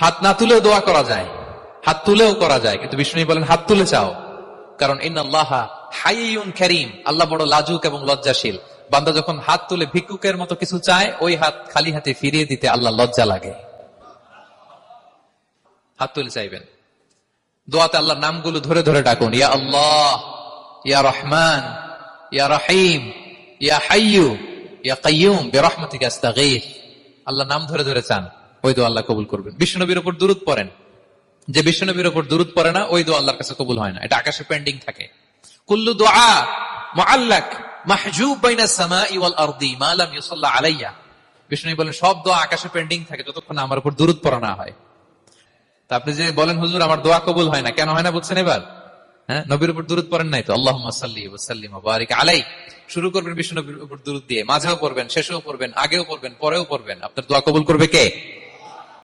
হাত না তুলেও দোয়া করা যায়, হাত তুলেও করা যায়, কিন্তু বিষ্ণু বলেন হাত তুলে চাও, কারণ ইন্নাল্লাহা হাইয়ুন কারীম, আল্লাহ বড় লাজুক এবং লজ্জাশীল। বান্দা যখন হাত তুলে ভিক্ষুকের মতো কিছু চায়, ওই হাত খালি হাতে ফিরিয়ে দিতে আল্লাহ লজ্জা লাগে। হাত তুলে চাইবেন। দোয়াতে আল্লাহর নামগুলো ধরে ধরে ডাকুন, ইয়া আল্লাহ, ইয়া রহমান, ইয়া রহিম, ইয়া হাইয়ু, ইয়া কাইয়ুম বিরহমাতিকা আস্তাগীথ। আল্লাহ নাম ধরে ধরে চান, ওই দোয়া আল্লাহ কবুল করবেন। বিশ্বনবীর উপর দুরূদ পড়েন, যে বিশ্বনবীর উপর দুরূদ পড়ে না, ওই দোয়া আল্লাহর কাছে কবুল হয় না, এটা আকাশে পেন্ডিং থাকে। কুল্লু দুআ মুআল্লাক মাহজুব বাইনাস সামাই ওয়াল আরদি মা লাম ইউসাল্লা আলাইয়া। বিষ্ণু বলেন সব দোয়া আকাশে পেন্ডিং থাকে যতক্ষণ আমার উপর দুরূদ পড়া না হয়। তা আপনি যে বলেন হুজুর আমার দোয়া কবুল হয় না, কেন হয় না বুঝছেন এবার? হ্যাঁ, নবীর উপর দুরূদ পড়েন নাই তো। আল্লাহুম্মা সাল্লি ওয়া সাল্লিম ওয়া বারিক আলাইহি। শুরু করবেন বিষ্ণু নবীর উপর দুরূদ দিয়ে, মাঝেও পড়বেন, শেষেও পড়বেন, আগেও পড়বেন, পরেও পড়বেন। আপনার দোয়া কবুল করবে কে?